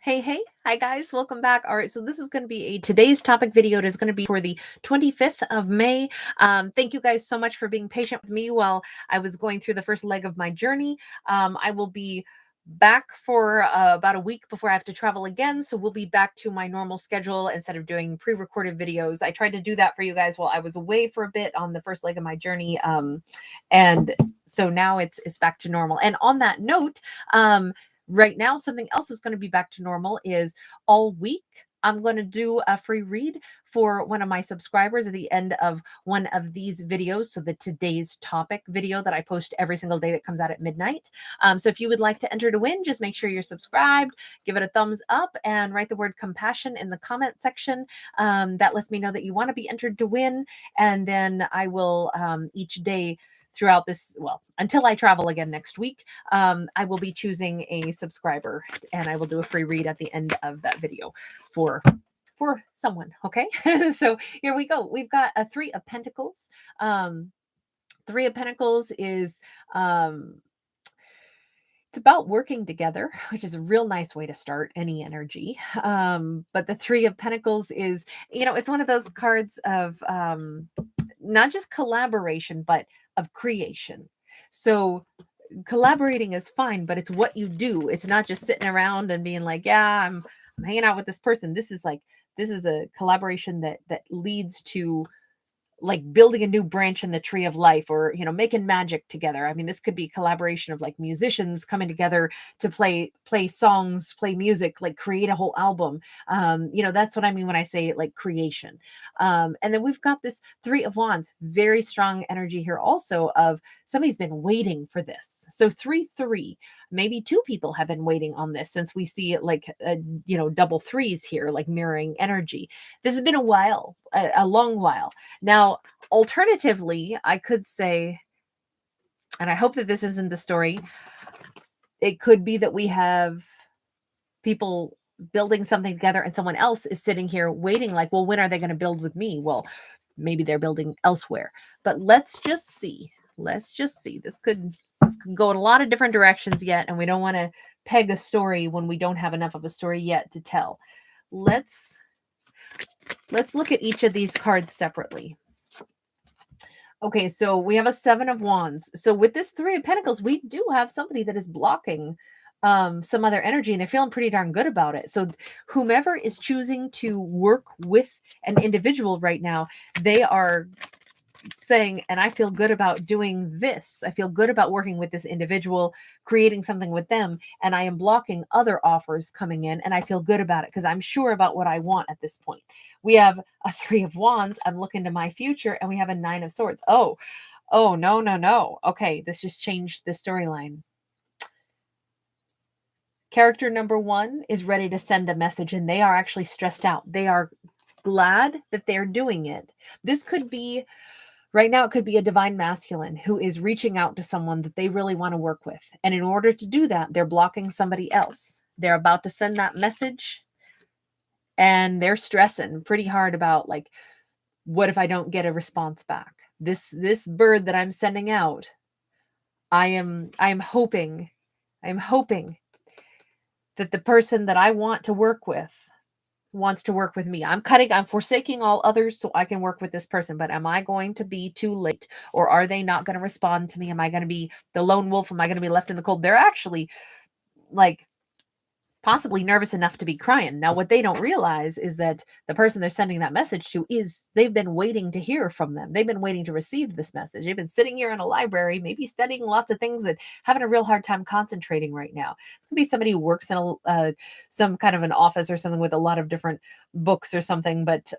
Hey, hi guys, welcome back. All right, so this is going to be today's topic video. It is going to be for the 25th of May. Thank you guys so much for being patient with me while I was going through the first leg of my journey. I will be back for about a week before I have to travel again, so we'll be back to my normal schedule instead of doing pre-recorded videos. I tried to do that for you guys while I was away for a bit on the first leg of my journey, and so now it's back to normal. And on that note, right now, something else is going to be back to normal is all week. I'm going to do a free read for one of my subscribers at the end of one of these videos. So the today's topic video that I post every single day that comes out at midnight. So if you would like to enter to win, just make sure you're subscribed, give it a thumbs up, and write the word compassion in the comment section. That lets me know that you want to be entered to win. And then I will each day throughout this, well, until I travel again next week, I will be choosing a subscriber and I will do a free read at the end of that video for someone. Okay. So here we go. We've got a Three of Pentacles. Three of Pentacles is it's about working together, which is a real nice way to start any energy. But the Three of Pentacles is, it's one of those cards of not just collaboration, but of creation. So collaborating is fine, but it's what you do. It's not just sitting around and being like, yeah, I'm hanging out with this person. This is a collaboration that leads to like building a new branch in the tree of life, or making magic together. I mean, this could be collaboration of like musicians coming together to play songs, play music, like create a whole album. That's what I mean when I say like creation. And then we've got this Three of Wands, very strong energy here also of somebody's been waiting for this. So 3-3, maybe two people have been waiting on this, since we see it like double threes here, like mirroring energy. This has been a while, a long while. Now, alternatively, I could say, and I hope that this isn't the story, it could be that we have people building something together and someone else is sitting here waiting like, well, when are they going to build with me? Well, maybe they're building elsewhere. But let's just see. This could go in a lot of different directions yet, and we don't want to peg a story when we don't have enough of a story yet to tell. Let's look at each of these cards separately. Okay, so we have a Seven of Wands. So with this Three of Pentacles, we do have somebody that is blocking some other energy, and they're feeling pretty darn good about it. So whomever is choosing to work with an individual right now, they are saying, and I feel good about doing this. I feel good about working with this individual, creating something with them, and I am blocking other offers coming in, and I feel good about it because I'm sure about what I want at this point. We have a Three of Wands. I'm looking to my future, and we have a Nine of Swords. Oh, no. Okay, this just changed the storyline. Character number one is ready to send a message, and they are actually stressed out. They are glad that they're doing it. This could be, right now, it could be a divine masculine who is reaching out to someone that they really want to work with. And in order to do that, they're blocking somebody else. They're about to send that message, and they're stressing pretty hard about like, what if I don't get a response back? This bird that I'm sending out, I am hoping that the person that I want to work with wants to work with me. I'm forsaking all others so I can work with this person. But am I going to be too late? Or are they not going to respond to me? Am I going to be the lone wolf? Am I going to be left in the cold? They're actually like possibly nervous enough to be crying. Now, what they don't realize is that the person they're sending that message to they've been waiting to hear from them. They've been waiting to receive this message. They've been sitting here in a library, maybe studying lots of things and having a real hard time concentrating right now. It's going to be somebody who works in some kind of an office or something with a lot of different books or something. But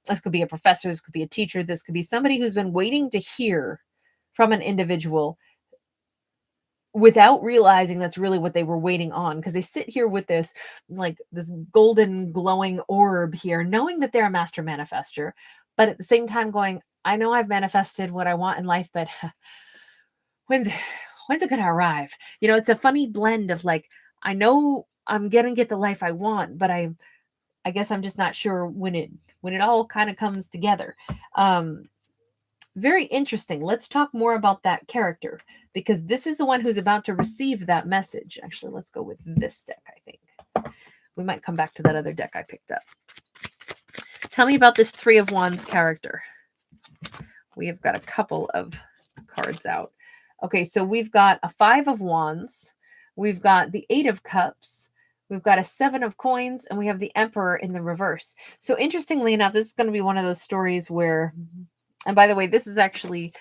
this could be a professor, this could be a teacher, this could be somebody who's been waiting to hear from an individual without realizing that's really what they were waiting on, because they sit here with this golden glowing orb here, knowing that they're a master manifester, but at the same time going, I know I've manifested what I want in life, but when's it gonna arrive? It's a funny blend of like, I know I'm gonna get the life I want, but I guess I'm just not sure when it all kind of comes together. Very interesting. Let's talk more about that character, because this is the one who's about to receive that message. Actually, let's go with this deck, I think. We might come back to that other deck I picked up. Tell me about this Three of Wands character. We have got a couple of cards out. Okay, so we've got a Five of Wands. We've got the Eight of Cups. We've got a Seven of Coins, and we have the Emperor in the reverse. So interestingly enough, this is going to be one of those stories where, and by the way, this is actually,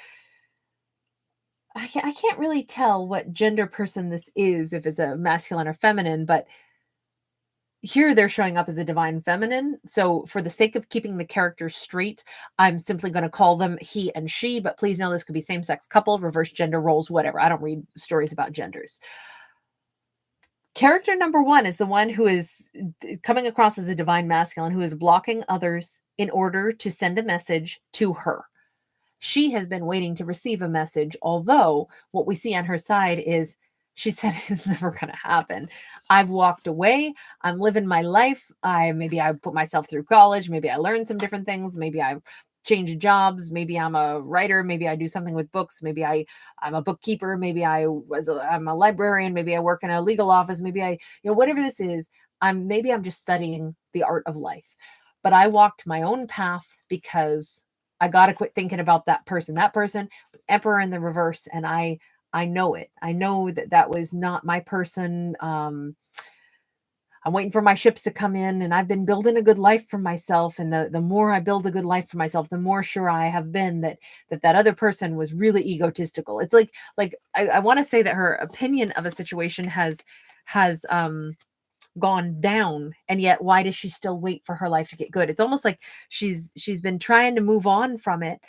I can't really tell what gender person this is, if it's a masculine or feminine, but here they're showing up as a divine feminine. So for the sake of keeping the characters straight, I'm simply going to call them he and she, but please know this could be same-sex couple, reverse gender roles, whatever. I don't read stories about genders. Character number one is the one who is coming across as a divine masculine, who is blocking others in order to send a message to her. She has been waiting to receive a message, although what we see on her side is she said it's never going to happen. I've walked away. I'm living my life. Maybe I put myself through college. Maybe I learned some different things. Maybe I changed jobs. Maybe I'm a writer. Maybe I do something with books. Maybe I'm a bookkeeper. Maybe I'm a librarian. Maybe I work in a legal office. Maybe whatever this is, maybe I'm just studying the art of life. But I walked my own path because I got to quit thinking about that person, Emperor in the reverse. And I know it. I know that was not my person. I'm waiting for my ships to come in, and I've been building a good life for myself. And the more I build a good life for myself, the more sure I have been that other person was really egotistical. It's like I want to say that her opinion of a situation has gone down, and yet why does she still wait for her life to get good? It's almost like she's been trying to move on from it,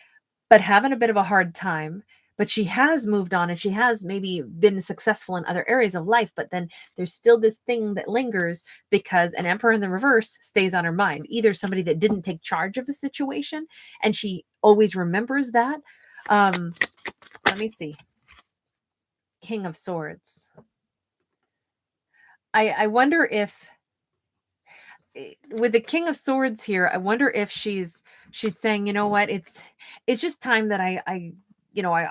but having a bit of a hard time. But she has moved on, and she has maybe been successful in other areas of life, but then there's still this thing that lingers because an Emperor in the reverse stays on her mind. Either somebody that didn't take charge of a situation, and she always remembers that. Let me see. King of Swords. I wonder if with the King of Swords here, I wonder if she's saying, you know what, it's just time that I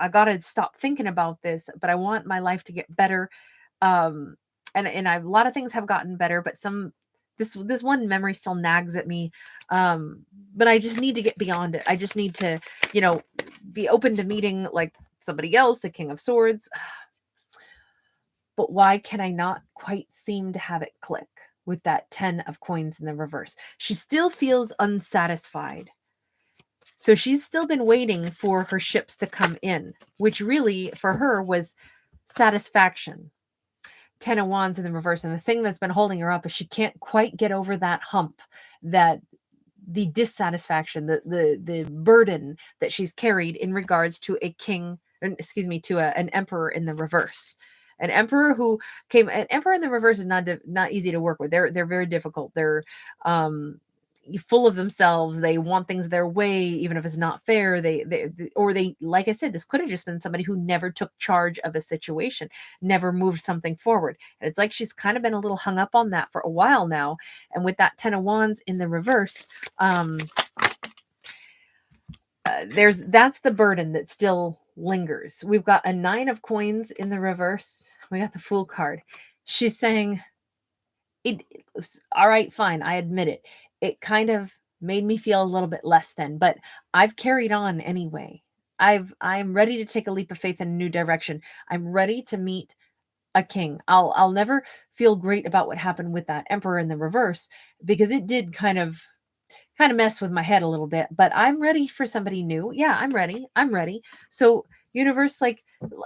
got to stop thinking about this, but I want my life to get better. And a lot of things have gotten better, but this one memory still nags at me. But I just need to get beyond it. I just need to, be open to meeting like somebody else, a King of Swords. But why can I not quite seem to have it click with that 10 of Coins in the reverse? She still feels unsatisfied. So she's still been waiting for her ships to come in, which really for her was satisfaction. 10 of Wands in the reverse. And the thing that's been holding her up is she can't quite get over that hump, that the dissatisfaction, the burden that she's carried in regards to an Emperor in the reverse. An Emperor an Emperor in the reverse is not easy to work with. They're very difficult. They're full of themselves. They want things their way, even if it's not fair. They like I said, this could have just been somebody who never took charge of a situation, never moved something forward. And it's like she's kind of been a little hung up on that for a while now. And with that 10 of Wands in the reverse, that's the burden that still lingers. We've got a 9 of Coins in the reverse. We got the Fool card. She's saying, all right, fine, I admit it. It kind of made me feel a little bit less than, but I've carried on anyway. I'm ready to take a leap of faith in a new direction. I'm ready to meet a king. I'll never feel great about what happened with that Emperor in the reverse, because it did kind of mess with my head a little bit, but I'm ready for somebody new. Yeah, I'm ready. So universe, like,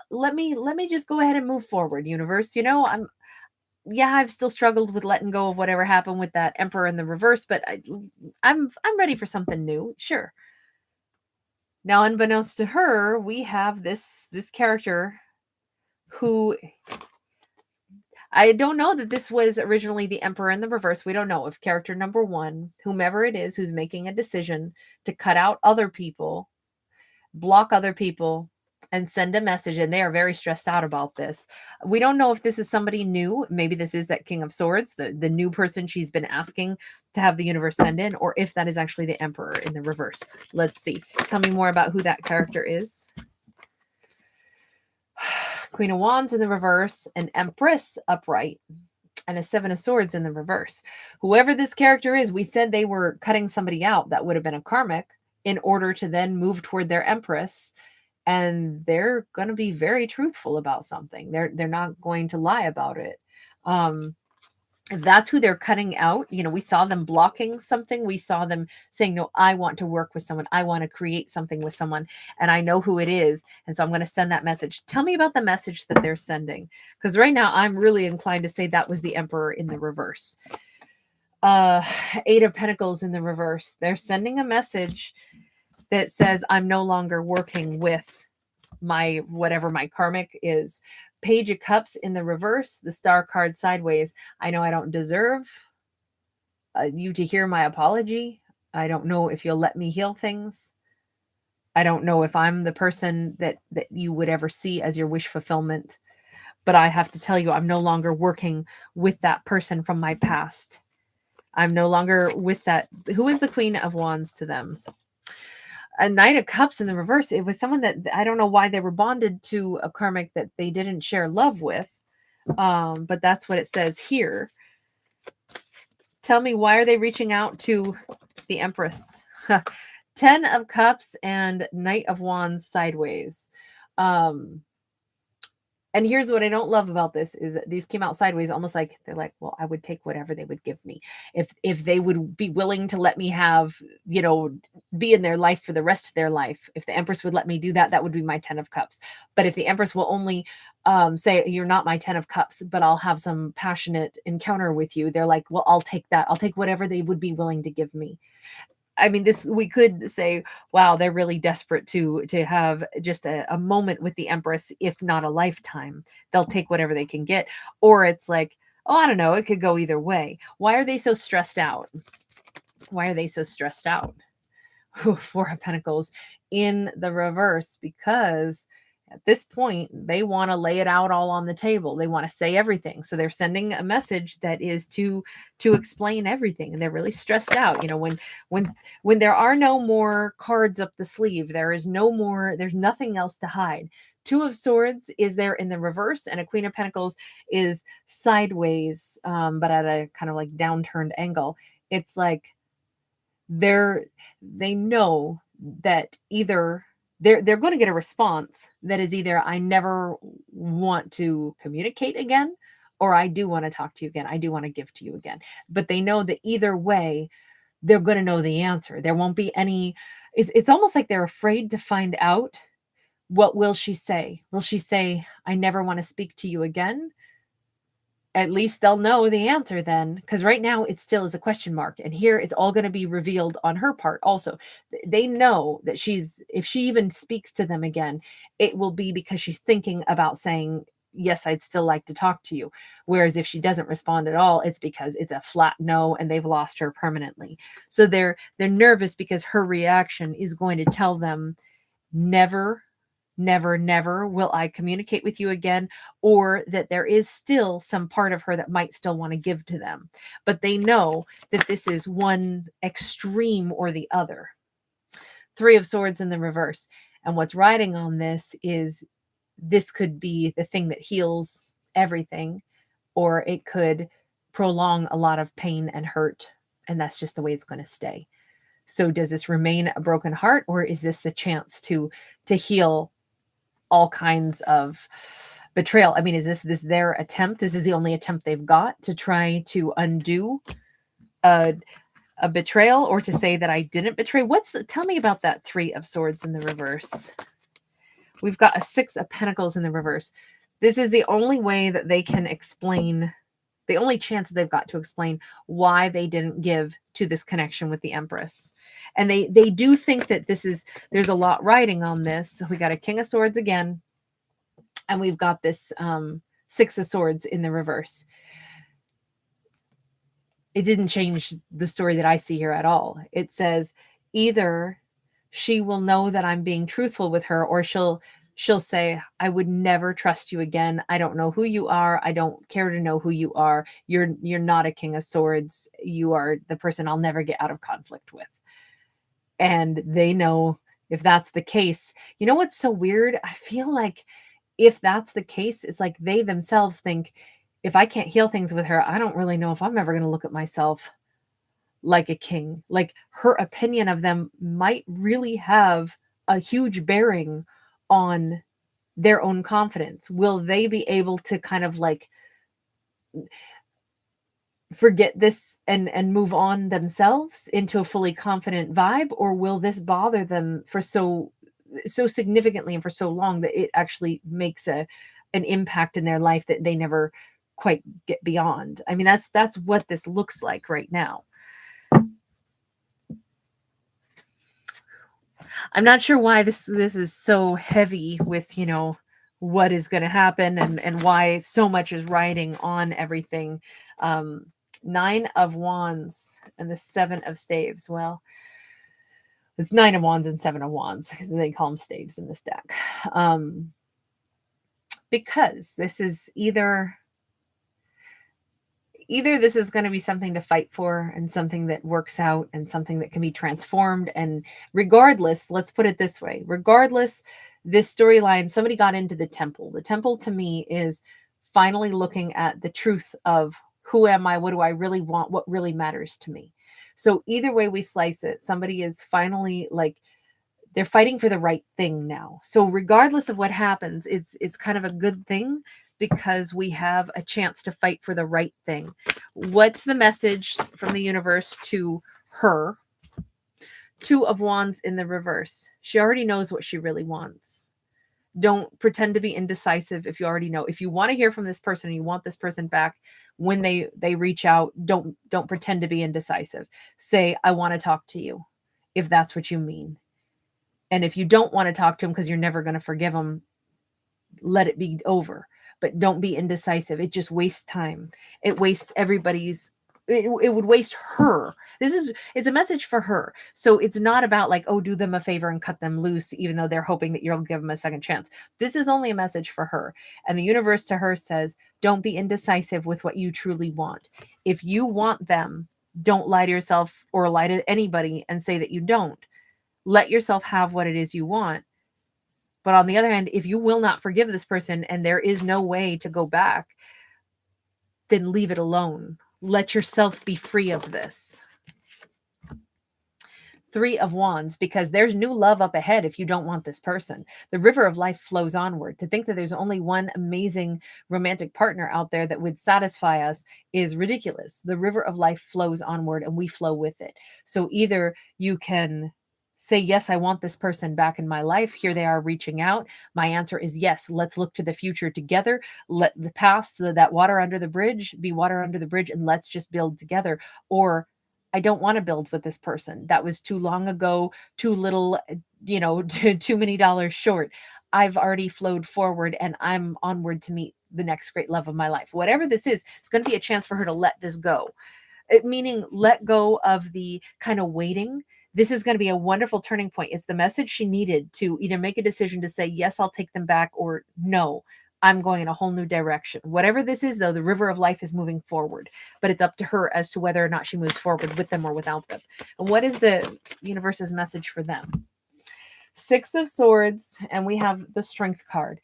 let me just go ahead and move forward, universe. I've still struggled with letting go of whatever happened with that Emperor in the reverse, but I'm ready for something new. Sure. Now, unbeknownst to her, we have this character who, I don't know that this was originally the Emperor in the reverse. We don't know if character number one, whomever it is who's making a decision to cut out other people, block other people, and send a message, and they are very stressed out about this. We don't know if this is somebody new. Maybe this is that King of Swords, the new person she's been asking to have the universe send in, or if that is actually the Emperor in the reverse. Let's see. Tell me more about who that character is. Queen of Wands in the reverse, and Empress upright. and a Seven of Swords in the reverse. Whoever this character is, we said they were cutting somebody out that would have been a karmic in order to then move toward their Empress, and they're going to be very truthful about something. They're not going to lie about it. That's who they're cutting out. You know, we saw them blocking something. We saw them saying, no, I want to work with someone. I want to create something with someone. And I know who it is. And so I'm going to send that message. Tell me about the message that they're sending. Because right now I'm really inclined to say that was the Emperor in the reverse. Eight of Pentacles in the reverse. They're sending a message that says, I'm no longer working with my whatever my karmic is. Page of Cups in the reverse, the Star card sideways. I know I don't deserve you to hear my apology. I don't know if you'll let me heal things. I don't know if I'm the person that you would ever see as your wish fulfillment. But I have to tell you, I'm no longer working with that person from my past. I'm no longer with that. Who is the Queen of Wands to them? A Knight of Cups in the reverse. It was someone that I don't know why they were bonded to a karmic that they didn't share love with. But that's what it says here. Tell me, why are they reaching out to the Empress? 10 of Cups and Knight of Wands sideways. And here's what I don't love about this is that these came out sideways, almost like they're like, well, I would take whatever they would give me. If they would be willing to let me have, you know, be in their life for the rest of their life. If the Empress would let me do that, that would be my 10 of Cups. But if the Empress will only say, you're not my 10 of Cups, but I'll have some passionate encounter with you, they're like, well, I'll take that. I'll take whatever they would be willing to give me. I mean, this, we could say, wow, they're really desperate to have just a moment with the Empress, if not a lifetime. They'll take whatever they can get. Or it's like, oh, I don't know, it could go either way. Why are they so stressed out? Why are they so stressed out? Four of Pentacles in the reverse, because at this point, they want to lay it out all on the table. They want to say everything. So they're sending a message that is to explain everything. And they're really stressed out. You know, when there are no more cards up the sleeve, there's nothing else to hide. Two of Swords is there in the reverse, and a Queen of Pentacles is sideways, but at a kind of like downturned angle. It's like they know that either they're going to get a response that is either I never want to communicate again, or I do want to talk to you again. I do want to give to you again. But they know that either way, they're going to know the answer. There won't be any, it's almost like they're afraid to find out. What will she say? Will she say, I never want to speak to you again? At least they'll know the answer then, because right now it still is a question mark. And here it's all going to be revealed on her part also. They know that if she even speaks to them again, it will be because she's thinking about saying, yes, I'd still like to talk to you. Whereas if she doesn't respond at all, it's because it's a flat no and they've lost her permanently. So they're nervous because her reaction is going to tell them, never, never, never will I communicate with you again, or that there is still some part of her that might still want to give to them. But they know that this is one extreme or the other. Three of Swords in the reverse. And what's riding on this is this could be the thing that heals everything, or it could prolong a lot of pain and hurt. And that's just the way it's going to stay. So does this remain a broken heart, or is this the chance to heal all kinds of betrayal? I mean, is this their attempt? This is the only attempt they've got to try to undo a betrayal, or to say that I didn't betray. Tell me about that Three of Swords in the reverse. We've got a Six of Pentacles in the reverse. This is the only way that they can explain, the only chance that they've got to explain why they didn't give to this connection with the Empress. And they do think that there's a lot riding on this. So we got a King of Swords again, and we've got this Six of Swords in the reverse. It didn't change the story that I see here at all. It says either she will know that I'm being truthful with her, or she'll say, I would never trust you again. I don't know who you are. I don't care to know who you are. You're not a King of Swords. You are the person I'll never get out of conflict with. And they know if that's the case. You know what's so weird? I feel like if that's the case, it's like they themselves think, if I can't heal things with her, I don't really know if I'm ever going to look at myself like a king. Like, her opinion of them might really have a huge bearing on their own confidence. Will they be able to kind of like forget this and move on themselves into a fully confident vibe, or will this bother them for so significantly and for so long that it actually makes an impact in their life that they never quite get beyond? I mean, that's what this looks like right now. I'm not sure why this is so heavy with, you know, what is going to happen and why so much is riding on everything. 9 of Wands and the 7 of Staves. Well, it's 9 of Wands and 7 of Wands because they call them staves in this deck. Because this is either this is going to be something to fight for and something that works out and something that can be transformed. And regardless, let's put it this way, regardless, this storyline, somebody got into the temple. The temple to me is finally looking at the truth of who am I? What do I really want? What really matters to me? So either way we slice it, somebody is finally like, they're fighting for the right thing now. So regardless of what happens, it's kind of a good thing because we have a chance to fight for the right thing. What's the message from the universe to her? 2 of Wands in the reverse. She already knows what she really wants. Don't pretend to be indecisive if you already know. If you want to hear from this person and you want this person back, when they reach out, don't pretend to be indecisive. Say, I want to talk to you, if that's what you mean. And if you don't want to talk to him because you're never going to forgive him, let it be over. But don't be indecisive. It just wastes time. It wastes everybody's, it would waste her. It's a message for her. So it's not about like, oh, do them a favor and cut them loose, even though they're hoping that you'll give them a second chance. This is only a message for her. And the universe to her says, don't be indecisive with what you truly want. If you want them, don't lie to yourself or lie to anybody and say that you don't. Let yourself have what it is you want. But on the other hand, if you will not forgive this person and there is no way to go back, then leave it alone. Let yourself be free of this. 3 of Wands, because there's new love up ahead if you don't want this person. The river of life flows onward. To think that there's only one amazing romantic partner out there that would satisfy us is ridiculous. The river of life flows onward and we flow with it. So either you can say, yes, I want this person back in my life. Here they are reaching out. My answer is yes. Let's look to the future together. Let the past, that water under the bridge, be water under the bridge, and let's just build together. Or I don't want to build with this person. That was too long ago, too little, you know, too many dollars short. I've already flowed forward and I'm onward to meet the next great love of my life. Whatever this is, it's going to be a chance for her to let this go. Meaning let go of the kind of waiting. This is going to be a wonderful turning point. It's the message she needed to either make a decision to say, yes, I'll take them back, or no, I'm going in a whole new direction. Whatever this is, though, the river of life is moving forward, but it's up to her as to whether or not she moves forward with them or without them. And what is the universe's message for them? 6 of Swords, and we have the Strength card.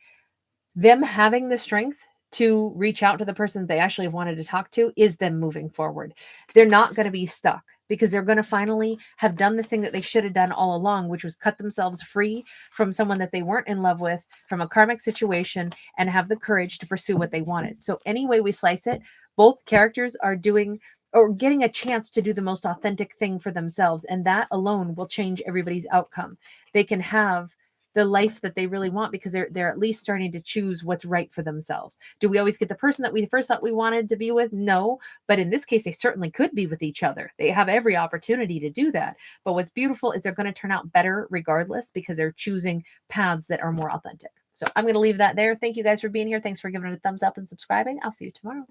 Them having the strength to reach out to the person they actually have wanted to talk to is them moving forward. They're not going to be stuck because they're going to finally have done the thing that they should have done all along, which was cut themselves free from someone that they weren't in love with, from a karmic situation, and have the courage to pursue what they wanted. So any way we slice it, both characters are doing or getting a chance to do the most authentic thing for themselves. And that alone will change everybody's outcome. They can have the life that they really want because they're at least starting to choose what's right for themselves. Do we always get the person that we first thought we wanted to be with? No, but in this case, they certainly could be with each other. They have every opportunity to do that. But what's beautiful is they're going to turn out better regardless because they're choosing paths that are more authentic. So I'm going to leave that there. Thank you guys for being here. Thanks for giving it a thumbs up and subscribing. I'll see you tomorrow.